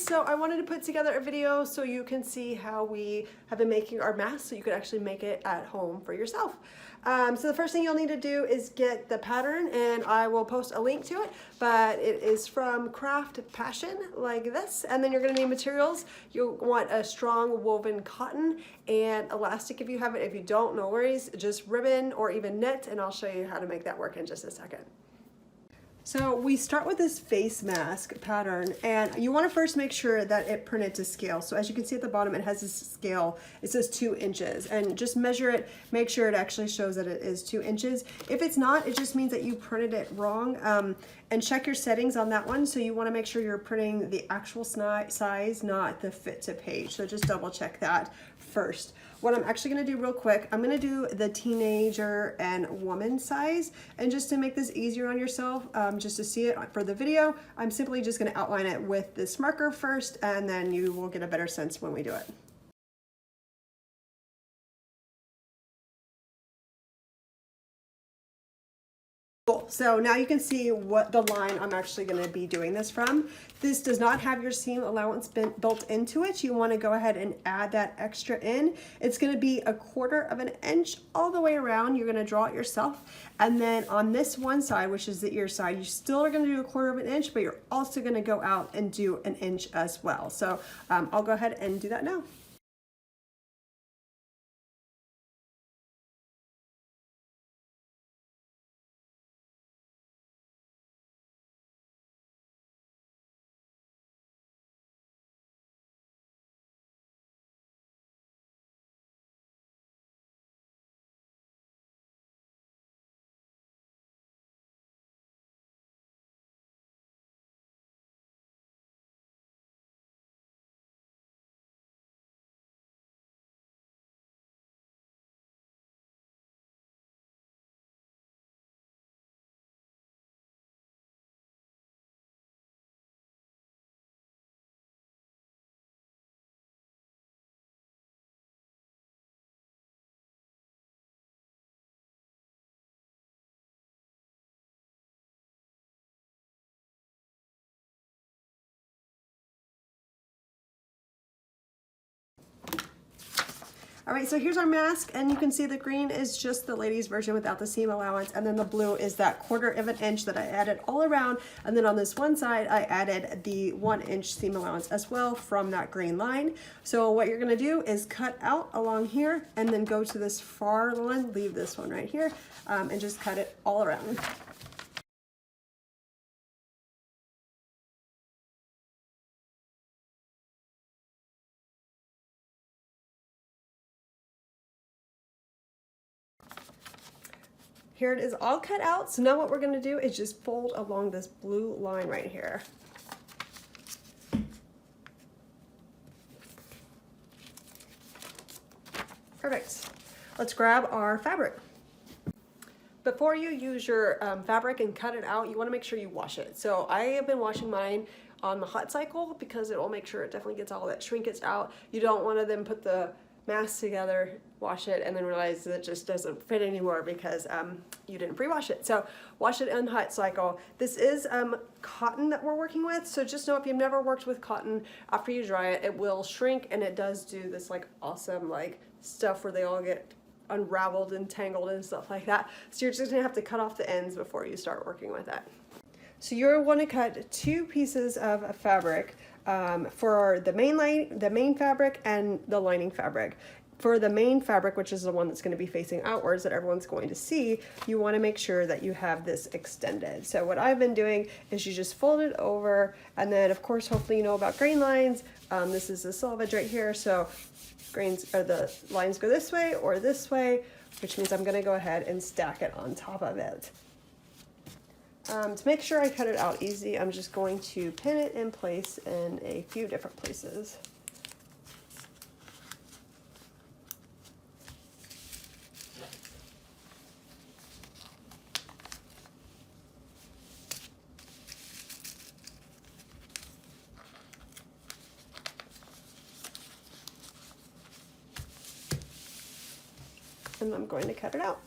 so I wanted to put together a video so you can see how we have been making our mask so you could actually make it at home for yourself. So the first thing you'll need to do is get the pattern, and I will post a link to it, but it is from Craft Passion like this. And then you're gonna need materials. You'll want a strong woven cotton and elastic if you have it. If you don't, no worries, just ribbon or even knit, and I'll show you how to make that work in just a second. So we start with this face mask pattern, and you want to first make sure that it printed to scale. So as you can see at the bottom, it has this scale. It says 2 inches, and just measure it, make sure it actually shows that it is 2 inches. If it's not, it just means that you printed it wrong. And check your settings on that one. So you want to make sure you're printing the actual size, not the fit to page. So just double check that first. What I'm actually going to do real quick, I'm going to do the teenager and woman size, and just to make this easier on yourself, just to see it for the video, I'm simply just going to outline it with this marker first, and then you will get a better sense when we do it. Cool. So now you can see what the line I'm actually going to be doing this from. This does not have your seam allowance built into it. You want to go ahead and add that extra in. It's going to be 1/4 of an inch all the way around. You're going to draw it yourself. And then on this one side, which is the ear side, you still are going to do 1/4 of an inch, but you're also going to go out and do 1 inch as well. So I'll go ahead and do that now. All right, so here's our mask, and you can see the green is just the ladies version without the seam allowance, and then the blue is that 1/4 of an inch that I added all around, and then on this one side I added the 1 inch seam allowance as well from that green line. So what you're gonna do is cut out along here, and then go to this far one, leave this one right here, and just cut it all around. Here it is all cut out. So now what we're gonna do is just fold along this blue line right here. Perfect. Let's grab our fabric. Before you use your fabric and cut it out, you wanna make sure you wash it. So I have been washing mine on the hot cycle because it will make sure it definitely gets all that shrinkage out. You don't wanna then put the mask together, wash it, and then realize that it just doesn't fit anymore because you didn't pre-wash it. So wash it in hot cycle. This is cotton that we're working with, so just know if you've never worked with cotton, after you dry it, it will shrink, and it does do this like awesome like stuff where they all get unraveled and tangled and stuff like that. So you're just gonna have to cut off the ends before you start working with it. So you're going to cut 2 pieces of fabric for the main fabric and the lining fabric. For the main fabric, which is the one that's going to be facing outwards that everyone's going to see, you want to make sure that you have this extended. So what I've been doing is you just fold it over, and then of course, hopefully you know about grain lines. This is the selvage right here, so grains or the lines go this way or this way, which means I'm going to go ahead and stack it on top of it. To make sure I cut it out easy, I'm just going to pin it in place in a few different places. And I'm going to cut it out.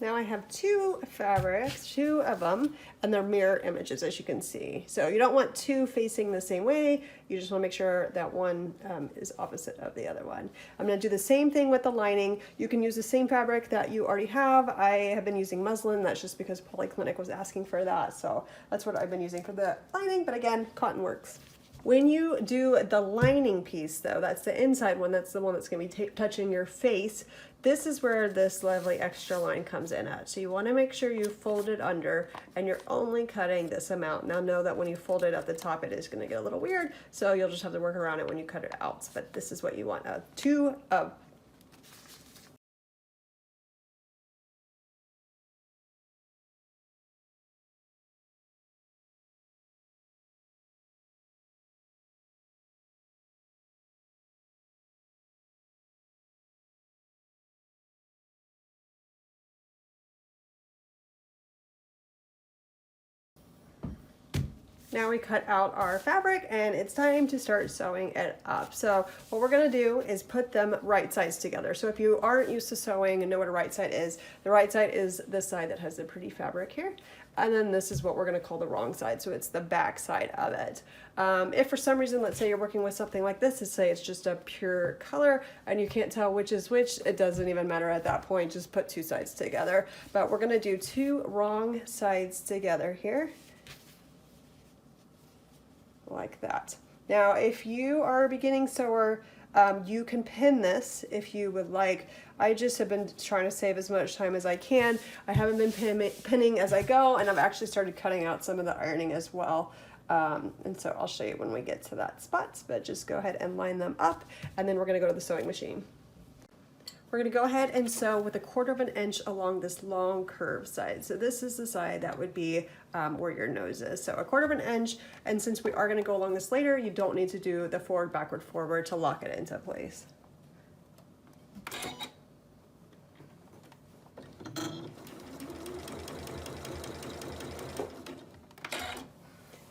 Now I have two fabrics, two of them, and they're mirror images, as you can see. So you don't want two facing the same way. You just want to make sure that one is opposite of the other one. I'm going to do the same thing with the lining. You can use the same fabric that you already have. I have been using muslin. That's just because Polyclinic was asking for that. So that's what I've been using for the lining. But again, cotton works. When you do the lining piece though, that's the inside one, that's the one that's going to be touching your face, this is where this lovely extra line comes in at. So you want to make sure you fold it under and you're only cutting this amount. Now know that when you fold it at the top, it is going to get a little weird, so you'll just have to work around it when you cut it out. But this is what you want, two of. Now we cut out our fabric and it's time to start sewing it up. So what we're gonna do is put them right sides together. So if you aren't used to sewing and know what a right side is, the right side is the side that has the pretty fabric here. And then this is what we're gonna call the wrong side. So it's the back side of it. If for some reason, let's say you're working with something like this, let's say it's just a pure color and you can't tell which is which, it doesn't even matter at that point, just put two sides together. But we're gonna do two wrong sides together here. Like that. Now, if you are a beginning sewer, you can pin this if you would like. I just have been trying to save as much time as I can. I haven't been pinning as I go, and I've actually started cutting out some of the ironing as well. And so I'll show you when we get to that spot, but just go ahead and line them up, and then we're gonna go to the sewing machine. We're going to go ahead and sew with 1/4 of an inch along this long curved side. So this is the side that would be where your nose is. So 1/4 of an inch, and since we are going to go along this later, you don't need to do the forward, backward, forward to lock it into place.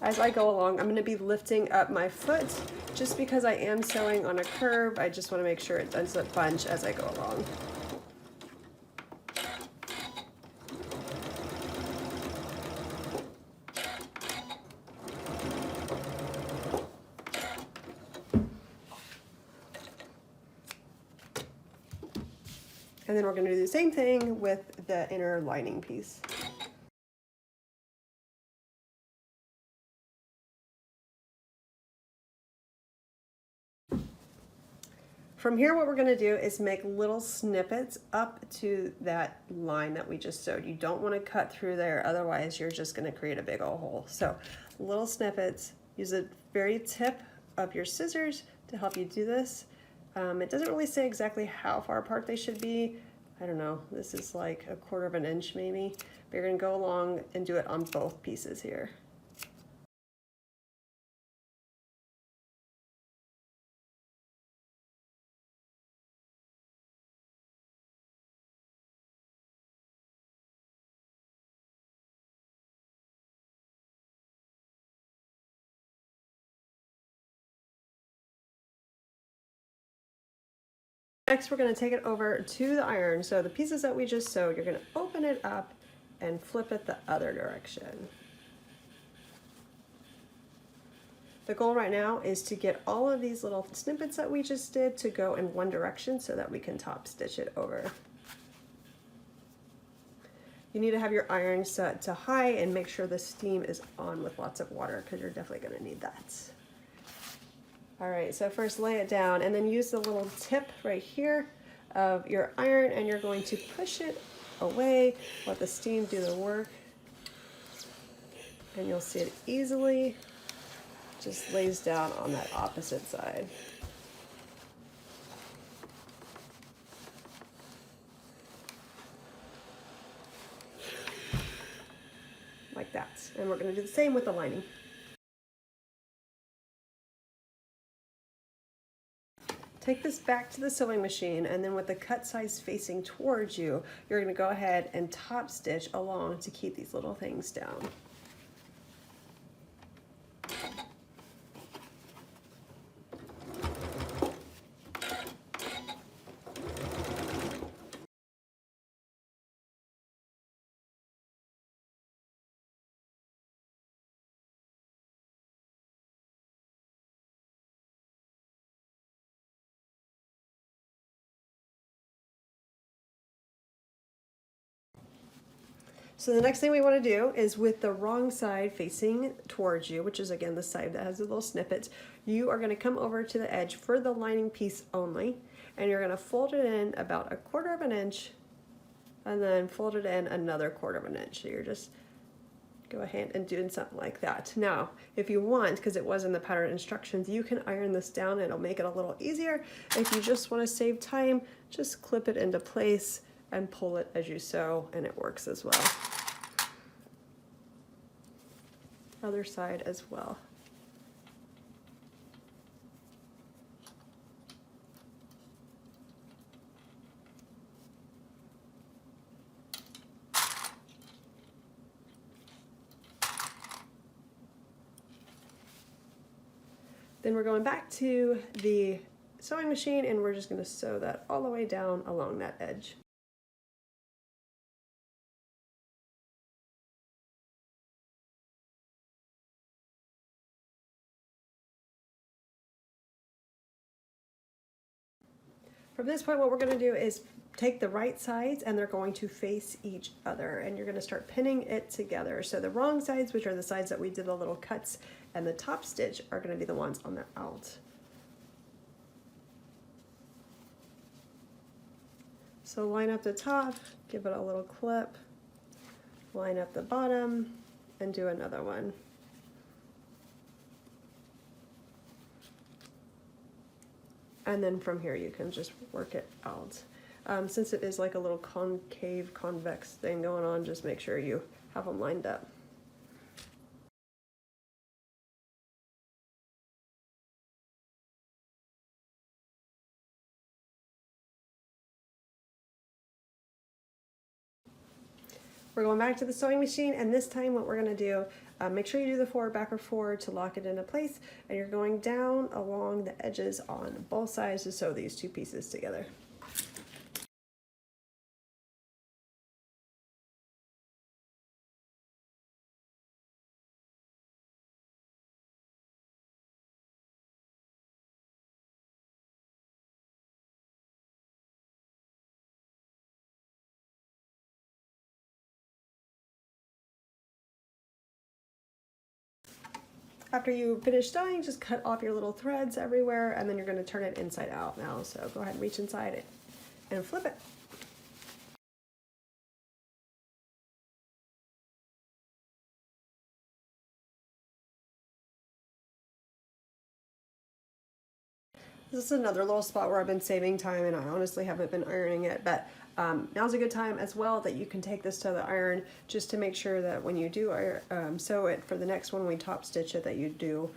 As I go along, I'm going to be lifting up my foot just because I am sewing on a curve. I just want to make sure it doesn't bunch as I go along. And then we're going to do the same thing with the inner lining piece. From here, what we're going to do is make little snippets up to that line that we just sewed. You don't want to cut through there, otherwise you're just going to create a big old hole. So little snippets, use the very tip of your scissors to help you do this. It doesn't really say exactly how far apart they should be. I don't know, this is like 1/4 of an inch maybe. But you're going to go along and do it on both pieces here. Next, we're going to take it over to the iron. So the pieces that we just sewed, you're going to open it up and flip it the other direction. The goal right now is to get all of these little snippets that we just did to go in one direction so that we can top stitch it over. You need to have your iron set to high and make sure the steam is on with lots of water because you're definitely going to need that. All right, so first lay it down and then use the little tip right here of your iron and you're going to push it away, let the steam do the work, and you'll see it easily just lays down on that opposite side. Like that. And we're going to do the same with the lining. Take this back to the sewing machine, and then with the cut size facing towards you, you're going to go ahead and top stitch along to keep these little things down. So the next thing we want to do is with the wrong side facing towards you, which is again the side that has the little snippets, you are going to come over to the edge for the lining piece only, and you're going to fold it in about 1/4 of an inch, and then fold it in another 1/4 of an inch. So you're just go ahead and doing something like that. Now, if you want, because it was in the pattern instructions, you can iron this down. It'll make it a little easier. If you just want to save time, just clip it into place and pull it as you sew, and it works as well. Other side as well. Then we're going back to the sewing machine, and we're just going to sew that all the way down along that edge. From this point, what we're going to do is take the right sides, and they're going to face each other, and you're going to start pinning it together. So the wrong sides, which are the sides that we did the little cuts, and the top stitch are going to be the ones on the out. So line up the top, give it a little clip, line up the bottom, and do another one. And then from here you can just work it out. Since it is like a little concave, convex thing going on, just make sure you have them lined up. We're going back to the sewing machine, and this time what we're going to do, make sure you do the forward, backward, forward to lock it into place, and you're going down along the edges on both sides to sew these two pieces together. After you finish sewing, just cut off your little threads everywhere, and then you're going to turn it inside out now. So go ahead and reach inside it and flip it. This is another little spot where I've been saving time, and I honestly haven't been ironing it, but now's a good time as well that you can take this to the iron just to make sure that when you do sew it for the next one, we top stitch it, that you do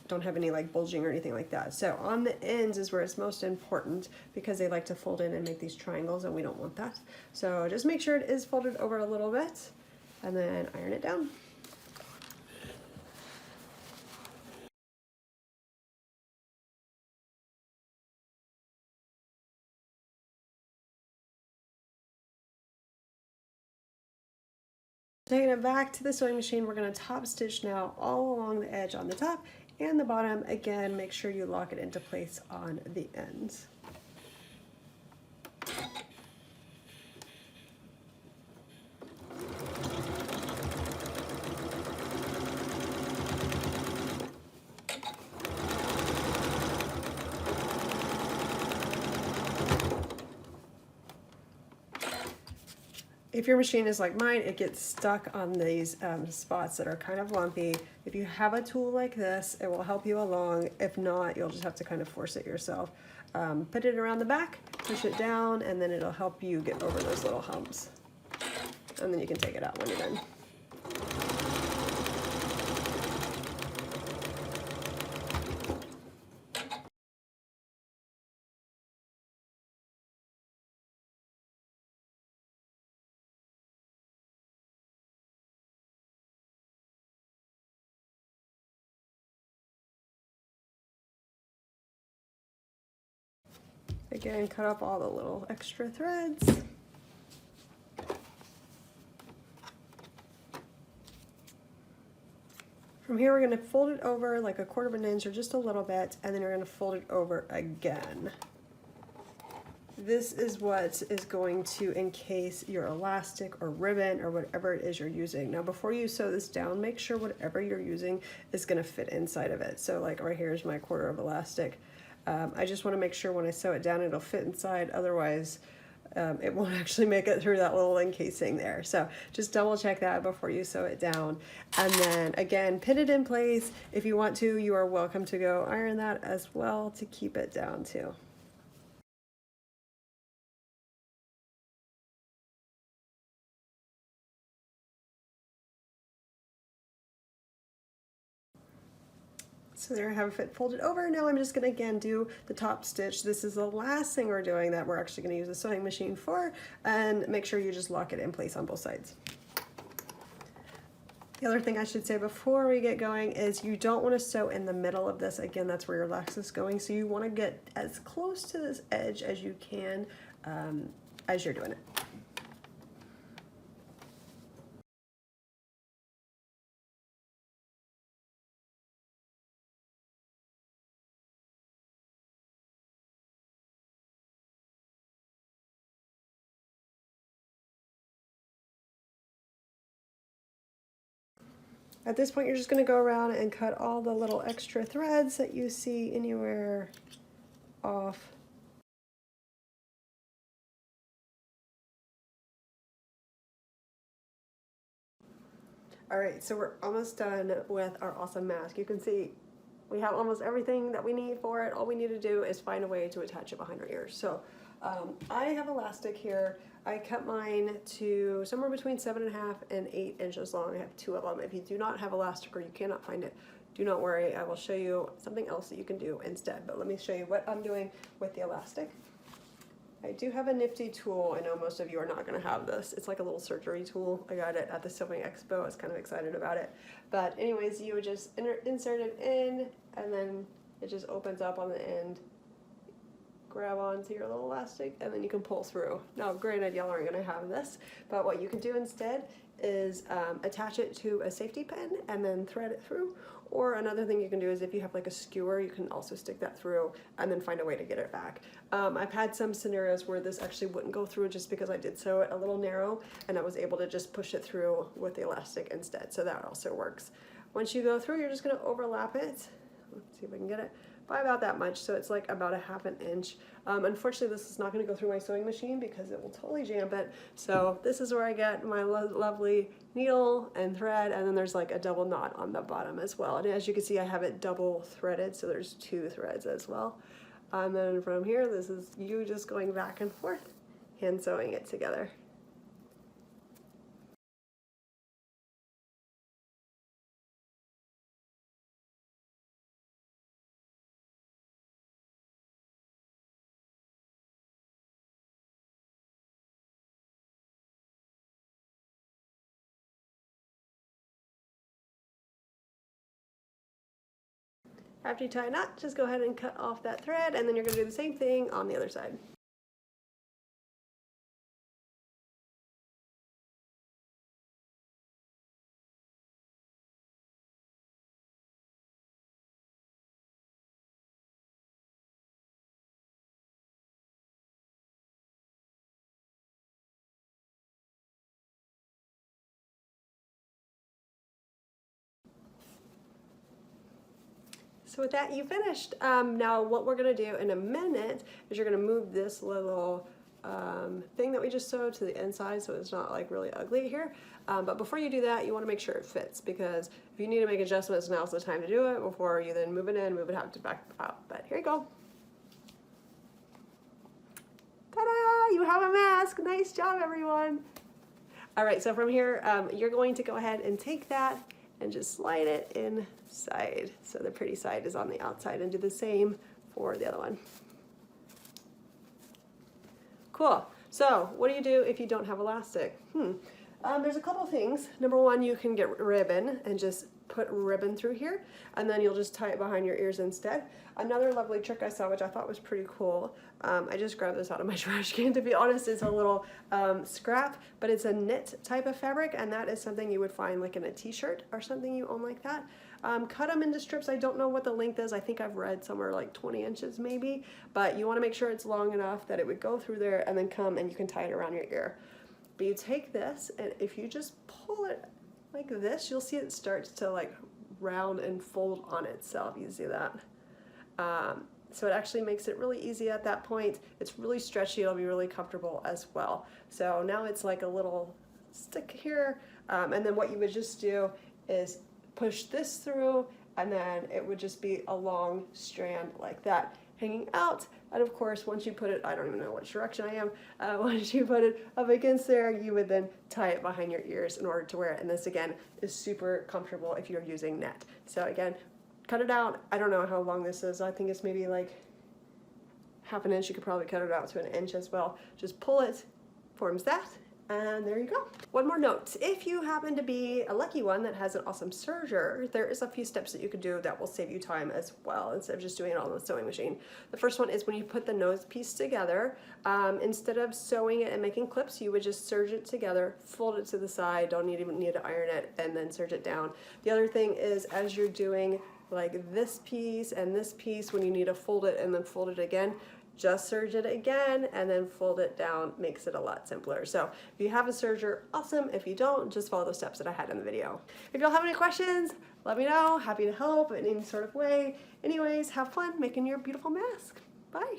don't have any like bulging or anything like that. So on the ends is where it's most important, because they like to fold in and make these triangles, and we don't want that. So just make sure it is folded over a little bit, and then iron it down. Taking it back to the sewing machine, we're going to top stitch now all along the edge on the top and the bottom. Again, make sure you lock it into place on the ends. If your machine is like mine, it gets stuck on these spots that are kind of lumpy. If you have a tool like this, it will help you along. If not, you'll just have to kind of force it yourself. Put it around the back, push it down, and then it'll help you get over those little humps. And then you can take it out when you're done. Again, cut off all the little extra threads. From here, we're going to fold it over like 1/4 of an inch or just a little bit, and then you're going to fold it over again. this is what is going to encase your elastic or ribbon or whatever it is you're using. Now before you sew this down, make sure whatever you're using is going to fit inside of it. So like right here is my quarter of elastic. I just want to make sure when I sew it down it'll fit inside, otherwise it won't actually make it through that little encasing there. So just double check that before you sew it down. And then again, pin it in place. If you want to, you are welcome to go iron that as well to keep it down too. So there I have it folded over. Now I'm just gonna again do the top stitch. This is the last thing we're doing that we're actually gonna use a sewing machine for, and make sure you just lock it in place on both sides. The other thing I should say before we get going is you don't want to sew in the middle of this. Again, that's where your lax is going. So you want to get as close to this edge as you can as you're doing it. At this point, you're just going to go around and cut all the little extra threads that you see anywhere off. All right, so we're almost done with our awesome mask. You can see we have almost everything that we need for it. All we need to do is find a way to attach it behind our ears. So I have elastic here. I cut mine to somewhere between 7.5 and 8 inches long. I have 2 of them. If you do not have elastic or you cannot find it, do not worry. I will show you something else that you can do instead. But let me show you what I'm doing with the elastic. I do have a nifty tool. I know most of you are not going to have this. It's like a little surgery tool. I got it at the Sewing Expo. I was kind of excited about it. But anyways, you would just insert it in, and then it just opens up on the end. Grab onto your little elastic, and then you can pull through. Now, granted, y'all aren't going to have this, but what you can do instead is attach it to a safety pin and then thread it through. Or another thing you can do is if you have like a skewer, you can also stick that through and then find a way to get it back. I've had some scenarios where this actually wouldn't go through just because I did sew it a little narrow, and I was able to just push it through with the elastic instead. So that also works. Once you go through, you're just going to overlap it. Let's see if I can get it. By about that much, so it's like about 1/2 inch. Unfortunately, this is not going to go through my sewing machine because it will totally jam it. So this is where I get my lovely needle and thread, and then there's like a double knot on the bottom as well. And as you can see, I have it double threaded, so there's 2 threads as well. And then from here, this is you just going back and forth, hand sewing it together. After you tie a knot, just go ahead and cut off that thread, and then you're going to do the same thing on the other side. So with that, you finished. Now what we're gonna do in a minute is you're gonna move this little thing that we just sewed to the inside so it's not like really ugly here. But before you do that, you wanna make sure it fits, because if you need to make adjustments, now's the time to do it before you then move it in, move it out to back out. But here you go. Ta-da! You have a mask. Nice job, everyone. All right, so from here, you're going to go ahead and take that and just slide it inside. So the pretty side is on the outside, and do the same for the other one. Cool. So what do you do if you don't have elastic? There's a couple things. Number one, you can get ribbon and just put ribbon through here, and then you'll just tie it behind your ears instead. Another lovely trick I saw, which I thought was pretty cool, I just grabbed this out of my trash can, to be honest. It's a little scrap, but it's a knit type of fabric, and that is something you would find like in a t-shirt or something you own like that. Cut them into strips. I don't know what the length is. I think I've read somewhere like 20 inches maybe, but you want to make sure it's long enough that it would go through there and then come and you can tie it around your ear. But you take this, and if you just pull it like this, you'll see it starts to like round and fold on itself. You see that? So it actually makes it really easy at that point. It's really stretchy. It'll be really comfortable as well. So now it's like a little stick here. And then what you would just do is push this through, and then it would just be a long strand like that hanging out. And of course, once you put it, I don't even know which direction I am, once you put it up against there, you would then tie it behind your ears in order to wear it. And this again is super comfortable if you're using net. So again, cut it out. I don't know how long this is. I think it's maybe like half an inch. You could probably cut it out to an inch as well. Just pull it, forms that, and there you go. One more note, if you happen to be a lucky one that has an awesome serger, there is a few steps that you could do that will save you time as well, instead of just doing it all on the sewing machine. The first one is when you put the nose piece together, instead of sewing it and making clips, you would just serge it together, fold it to the side, don't even need to iron it, and then serge it down. The other thing is, as you're doing like this piece and this piece, when you need to fold it and then fold it again, just serge it again and then fold it down. Makes it a lot simpler. So if you have a serger, awesome. If you don't, just follow the steps that I had in the video. If y'all have any questions, let me know. Happy to help in any sort of way. Anyways, have fun making your beautiful mask. Bye.